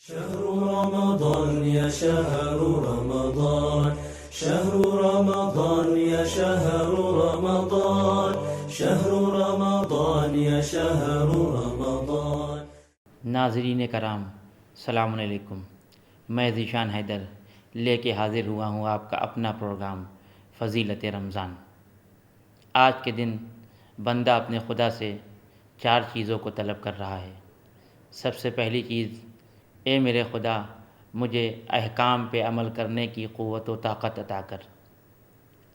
شهر رمضان يا شهر رمضان شهر رمضان يا شهر رمضان شهر رمضان يا شهر رمضان. ناظرین کرام، السلام علیکم. میں ذیشان حیدر لے کے حاضر ہوا ہوں آپ کا اپنا پروگرام فضیلت رمضان. آج کے دن بندہ اپنے خدا سے 4 چیزوں کو طلب کر رہا ہے. سب سے پہلی چیز، اے میرے خدا مجھے احکام پہ عمل کرنے کی قوت و طاقت عطا کر.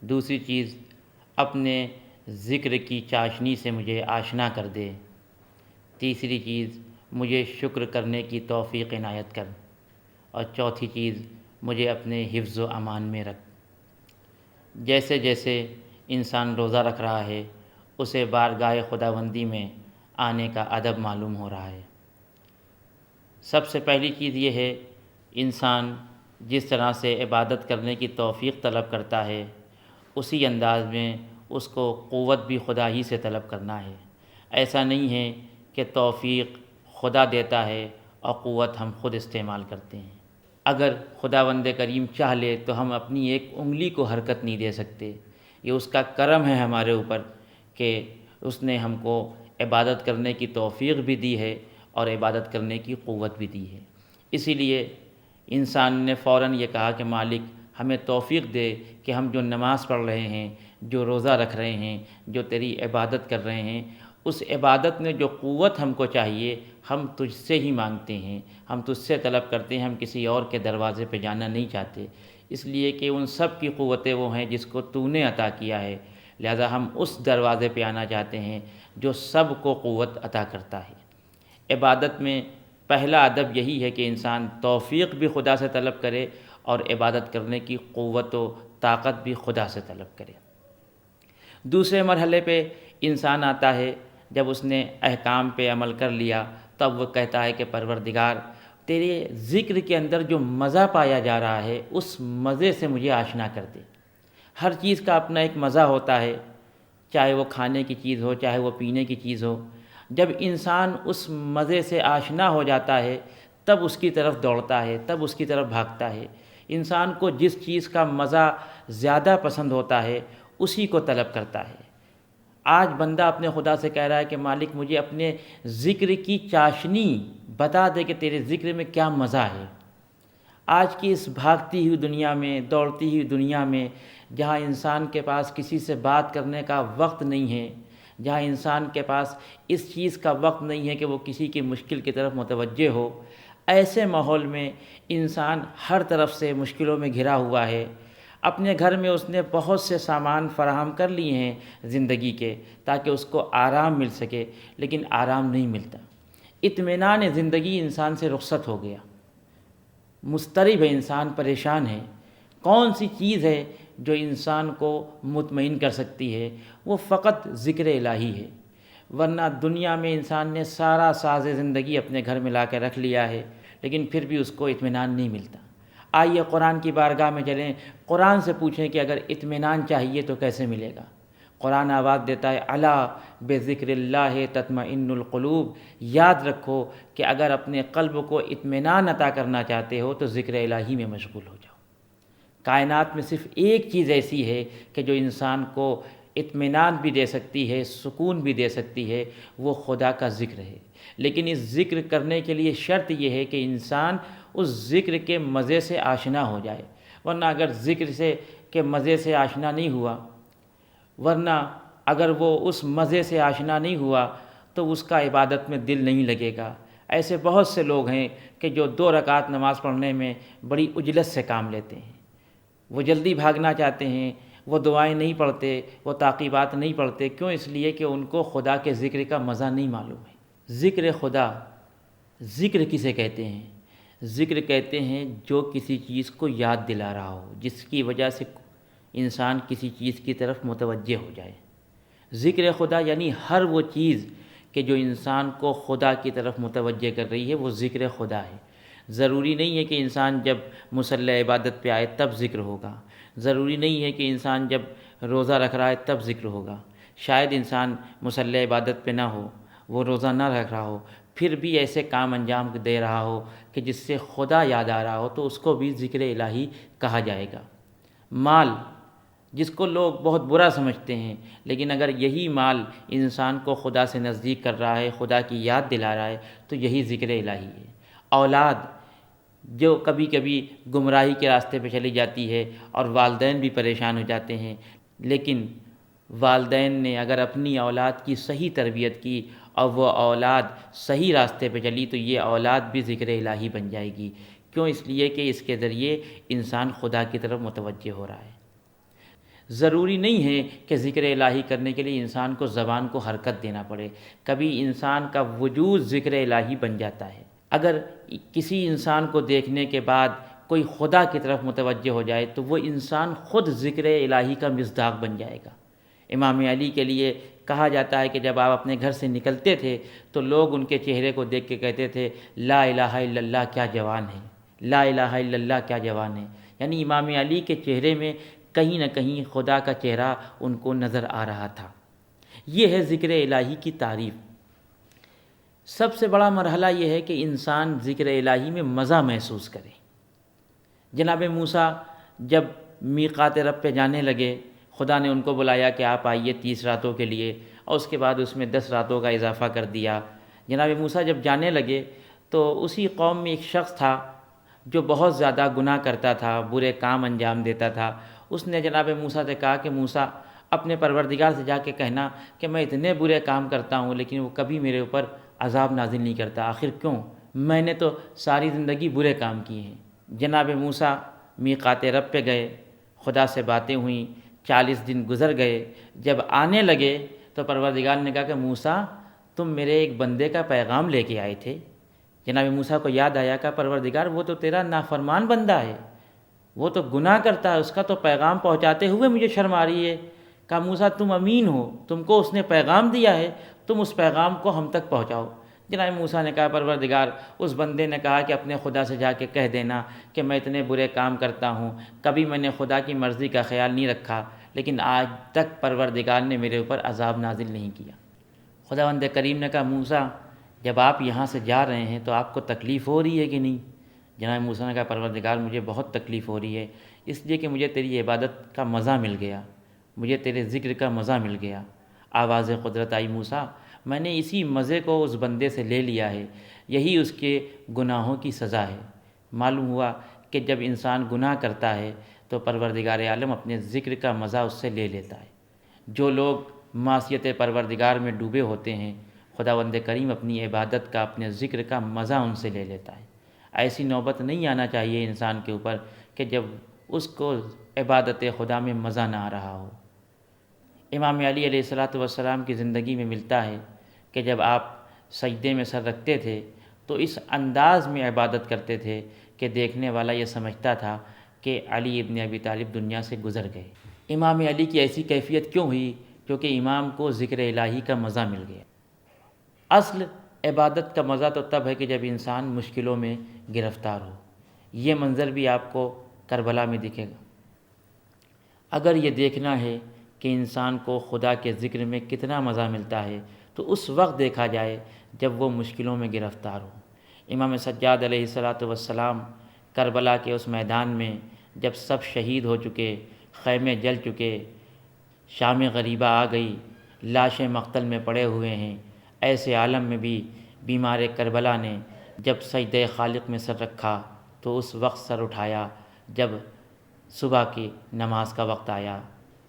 دوسری چیز، اپنے ذکر کی چاشنی سے مجھے آشنا کر دے. تیسری چیز، مجھے شکر کرنے کی توفیق عنایت کر. اور چوتھی چیز، مجھے اپنے حفظ و امان میں رکھ. جیسے جیسے انسان روزہ رکھ رہا ہے اسے بارگاہ خداوندی میں آنے کا ادب معلوم ہو رہا ہے. سب سے پہلی چیز یہ ہے، انسان جس طرح سے عبادت کرنے کی توفیق طلب کرتا ہے اسی انداز میں اس کو قوت بھی خدا ہی سے طلب کرنا ہے. ایسا نہیں ہے کہ توفیق خدا دیتا ہے اور قوت ہم خود استعمال کرتے ہیں. اگر خداوند کریم چاہ لے تو ہم اپنی ایک انگلی کو حرکت نہیں دے سکتے. یہ اس کا کرم ہے ہمارے اوپر کہ اس نے ہم کو عبادت کرنے کی توفیق بھی دی ہے اور عبادت کرنے کی قوت بھی دی ہے. اسی لیے انسان نے فوراً یہ کہا کہ مالک ہمیں توفیق دے کہ ہم جو نماز پڑھ رہے ہیں، جو روزہ رکھ رہے ہیں، جو تیری عبادت کر رہے ہیں، اس عبادت میں جو قوت ہم کو چاہیے ہم تجھ سے ہی مانگتے ہیں، ہم تجھ سے طلب کرتے ہیں. ہم کسی اور کے دروازے پہ جانا نہیں چاہتے، اس لیے کہ ان سب کی قوتیں وہ ہیں جس کو تو نے عطا کیا ہے. لہذا ہم اس دروازے پہ آنا چاہتے ہیں جو سب کو قوت عطا کرتا ہے. عبادت میں پہلا ادب یہی ہے کہ انسان توفیق بھی خدا سے طلب کرے اور عبادت کرنے کی قوت و طاقت بھی خدا سے طلب کرے. دوسرے مرحلے پہ انسان آتا ہے جب اس نے احکام پہ عمل کر لیا، تب وہ کہتا ہے کہ پروردگار تیرے ذکر کے اندر جو مزہ پایا جا رہا ہے اس مزے سے مجھے آشنا کر دے. ہر چیز کا اپنا ایک مزہ ہوتا ہے، چاہے وہ کھانے کی چیز ہو چاہے وہ پینے کی چیز ہو. جب انسان اس مزے سے آشنا ہو جاتا ہے تب اس کی طرف دوڑتا ہے، تب اس کی طرف بھاگتا ہے. انسان کو جس چیز کا مزہ زیادہ پسند ہوتا ہے اسی کو طلب کرتا ہے. آج بندہ اپنے خدا سے کہہ رہا ہے کہ مالک مجھے اپنے ذکر کی چاشنی بتا دے کہ تیرے ذکر میں کیا مزہ ہے. آج کی اس بھاگتی ہوئی دنیا میں، دوڑتی ہوئی دنیا میں، جہاں انسان کے پاس کسی سے بات کرنے کا وقت نہیں ہے، جہاں انسان کے پاس اس چیز کا وقت نہیں ہے کہ وہ کسی کی مشکل کی طرف متوجہ ہو، ایسے ماحول میں انسان ہر طرف سے مشکلوں میں گھرا ہوا ہے. اپنے گھر میں اس نے بہت سے سامان فراہم کر لیے ہیں زندگی کے تاکہ اس کو آرام مل سکے، لیکن آرام نہیں ملتا. اطمینان زندگی انسان سے رخصت ہو گیا. مضطرب ہے انسان، پریشان ہے. کون سی چیز ہے جو انسان کو مطمئن کر سکتی ہے؟ وہ فقط ذکر الہی ہے. ورنہ دنیا میں انسان نے سارا ساز زندگی اپنے گھر میں لا کے رکھ لیا ہے لیکن پھر بھی اس کو اطمینان نہیں ملتا. آئیے قرآن کی بارگاہ میں چلیں، قرآن سے پوچھیں کہ اگر اطمینان چاہیے تو کیسے ملے گا. قرآن آواز دیتا ہے الا بذکر اللہ تطمئن القلوب. یاد رکھو کہ اگر اپنے قلب کو اطمینان عطا کرنا چاہتے ہو تو ذکر الہی میں مشغول ہو جاؤ. کائنات میں صرف ایک چیز ایسی ہے کہ جو انسان کو اطمینان بھی دے سکتی ہے، سکون بھی دے سکتی ہے، وہ خدا کا ذکر ہے. لیکن اس ذکر کرنے کے لیے شرط یہ ہے کہ انسان اس ذکر کے مزے سے آشنا ہو جائے. ورنہ اگر ذکر سے کے مزے سے آشنا نہیں ہوا، ورنہ اگر وہ اس مزے سے آشنا نہیں ہوا تو اس کا عبادت میں دل نہیں لگے گا. ایسے بہت سے لوگ ہیں کہ جو 2 رکعت نماز پڑھنے میں بڑی عجلت سے کام لیتے ہیں. وہ جلدی بھاگنا چاہتے ہیں، وہ دعائیں نہیں پڑھتے، وہ تعقیبات نہیں پڑھتے. کیوں؟ اس لیے کہ ان کو خدا کے ذکر کا مزہ نہیں معلوم ہے. ذکر خدا، ذکر کسے کہتے ہیں؟ ذکر کہتے ہیں جو کسی چیز کو یاد دلا رہا ہو، جس کی وجہ سے انسان کسی چیز کی طرف متوجہ ہو جائے. ذکر خدا یعنی ہر وہ چیز کہ جو انسان کو خدا کی طرف متوجہ کر رہی ہے وہ ذکر خدا ہے. ضروری نہیں ہے کہ انسان جب مصلی عبادت پہ آئے تب ذکر ہوگا، ضروری نہیں ہے کہ انسان جب روزہ رکھ رہا ہے تب ذکر ہوگا. شاید انسان مصلی عبادت پہ نہ ہو، وہ روزہ نہ رکھ رہا ہو، پھر بھی ایسے کام انجام دے رہا ہو کہ جس سے خدا یاد آ رہا ہو تو اس کو بھی ذکر الہی کہا جائے گا۔ مال جس کو لوگ بہت برا سمجھتے ہیں، لیکن اگر یہی مال انسان کو خدا سے نزدیک کر رہا ہے، خدا کی یاد دلا رہا ہے، تو یہی ذکر الہی ہے۔ اولاد جو کبھی کبھی گمراہی کے راستے پہ چلی جاتی ہے اور والدین بھی پریشان ہو جاتے ہیں، لیکن والدین نے اگر اپنی اولاد کی صحیح تربیت کی اور وہ اولاد صحیح راستے پہ چلی تو یہ اولاد بھی ذکر الہی بن جائے گی۔ کیوں؟ اس لیے کہ اس کے ذریعے انسان خدا کی طرف متوجہ ہو رہا ہے۔ ضروری نہیں ہے کہ ذکر الہی کرنے کے لیے انسان کو زبان کو حرکت دینا پڑے، کبھی انسان کا وجود ذکر الہی بن جاتا ہے۔ اگر کسی انسان کو دیکھنے کے بعد کوئی خدا کی طرف متوجہ ہو جائے تو وہ انسان خود ذکر الہی کا مصداق بن جائے گا۔ امام علی کے لیے کہا جاتا ہے کہ جب آپ اپنے گھر سے نکلتے تھے تو لوگ ان کے چہرے کو دیکھ کے کہتے تھے لا الہ الا اللہ کیا جوان ہے، لا الہ الا اللہ کیا جوان ہے، یعنی امام علی کے چہرے میں کہیں نہ کہیں خدا کا چہرہ ان کو نظر آ رہا تھا۔ یہ ہے ذکر الہی کی تعریف۔ سب سے بڑا مرحلہ یہ ہے کہ انسان ذکر الہی میں مزہ محسوس کرے۔ جناب موسیٰ جب میقات رب پہ جانے لگے، خدا نے ان کو بلایا کہ آپ آئیے 30 راتوں کے لیے، اور اس کے بعد اس میں 10 راتوں کا اضافہ کر دیا۔ جناب موسیٰ جب جانے لگے تو اسی قوم میں ایک شخص تھا جو بہت زیادہ گناہ کرتا تھا، برے کام انجام دیتا تھا۔ اس نے جناب موسیٰ سے کہا کہ موسیٰ اپنے پروردگار سے جا کے کہنا کہ میں اتنے برے کام کرتا ہوں لیکن وہ کبھی میرے اوپر عذاب نازل نہیں کرتا، آخر کیوں؟ میں نے تو ساری زندگی برے کام کیے ہیں۔ جناب موسیٰ میقات رب پہ گئے، خدا سے باتیں ہوئیں، 40 دن گزر گئے۔ جب آنے لگے تو پروردگار نے کہا کہ موسیٰ تم میرے ایک بندے کا پیغام لے کے آئے تھے۔ جناب موسیٰ کو یاد آیا کہ پروردگار وہ تو تیرا نافرمان بندہ ہے، وہ تو گناہ کرتا ہے، اس کا تو پیغام پہنچاتے ہوئے مجھے شرم آ رہی ہے۔ کہا موسیٰ تم امین ہو، تم کو اس نے پیغام دیا ہے، تم اس پیغام کو ہم تک پہنچاؤ۔ جناب موسیٰ نے کہا پروردگار اس بندے نے کہا کہ اپنے خدا سے جا کے کہہ دینا کہ میں اتنے برے کام کرتا ہوں، کبھی میں نے خدا کی مرضی کا خیال نہیں رکھا، لیکن آج تک پروردگار نے میرے اوپر عذاب نازل نہیں کیا۔ خداوند کریم نے کہا موسیٰ جب آپ یہاں سے جا رہے ہیں تو آپ کو تکلیف ہو رہی ہے کہ نہیں؟ جناب موسیٰ نے کہا پروردگار مجھے بہت تکلیف ہو رہی ہے، اس لیے کہ مجھے تیری عبادت کا مزہ مل گیا، مجھے تیرے ذکر کا مزہ مل گیا۔ آواز قدرت آئی موسیٰ میں نے اسی مزے کو اس بندے سے لے لیا ہے، یہی اس کے گناہوں کی سزا ہے۔ معلوم ہوا کہ جب انسان گناہ کرتا ہے تو پروردگار عالم اپنے ذکر کا مزہ اس سے لے لیتا ہے۔ جو لوگ معصیت پروردگار میں ڈوبے ہوتے ہیں، خداوند کریم اپنی عبادت کا، اپنے ذکر کا مزہ ان سے لے لیتا ہے۔ ایسی نوبت نہیں آنا چاہیے انسان کے اوپر کہ جب اس کو عبادت خدا میں مزہ نہ آ رہا ہو۔ امام علی علیہ السلام کی زندگی میں ملتا ہے کہ جب آپ سجدے میں سر رکھتے تھے تو اس انداز میں عبادت کرتے تھے کہ دیکھنے والا یہ سمجھتا تھا کہ علی ابن ابی طالب دنیا سے گزر گئے۔ امام علی کی ایسی کیفیت کیوں ہوئی؟ کیونکہ امام کو ذکر الہی کا مزہ مل گیا۔ اصل عبادت کا مزہ تو تب ہے کہ جب انسان مشکلوں میں گرفتار ہو۔ یہ منظر بھی آپ کو کربلا میں دکھے گا۔ اگر یہ دیکھنا ہے کہ انسان کو خدا کے ذکر میں کتنا مزہ ملتا ہے تو اس وقت دیکھا جائے جب وہ مشکلوں میں گرفتار ہو۔ امام سجاد علیہ السلام کربلا کے اس میدان میں جب سب شہید ہو چکے، خیمے جل چکے، شام غریبہ آ گئی، لاشیں مقتل میں پڑے ہوئے ہیں، ایسے عالم میں بھی بیمار کربلا نے جب سجدہ خالق میں سر رکھا تو اس وقت سر اٹھایا جب صبح کی نماز کا وقت آیا۔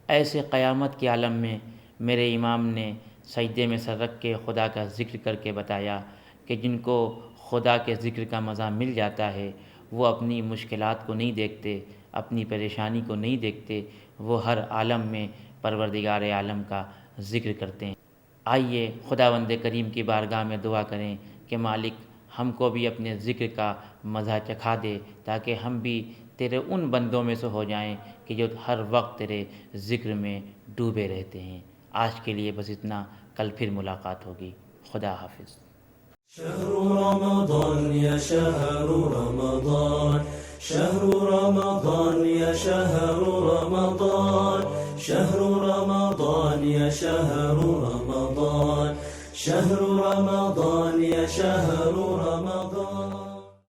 ایسے قیامت کے عالم میں میرے امام نے سجدے میں سر رکھ کے خدا کا ذکر کر کے بتایا کہ جن کو خدا کے ذکر کا مزہ مل جاتا ہے وہ اپنی مشکلات کو نہیں دیکھتے، اپنی پریشانی کو نہیں دیکھتے، وہ ہر عالم میں پروردگار عالم کا ذکر کرتے ہیں۔ آئیے خداوند کریم کی بارگاہ میں دعا کریں کہ مالک ہم کو بھی اپنے ذکر کا مزہ چکھا دے تاکہ ہم بھی تیرے ان بندوں میں سے ہو جائیں کہ جو ہر وقت تیرے ذکر میں ڈوبے رہتے ہیں۔ آج کے لیے بس اتنا، کل پھر ملاقات ہوگی۔ خدا حافظ۔ شهر رمضان يا شهر رمضان، شهر رمضان يا شهر رمضان، شهر رمضان يا شهر رمضان، شهر رمضان يا شهر رمضان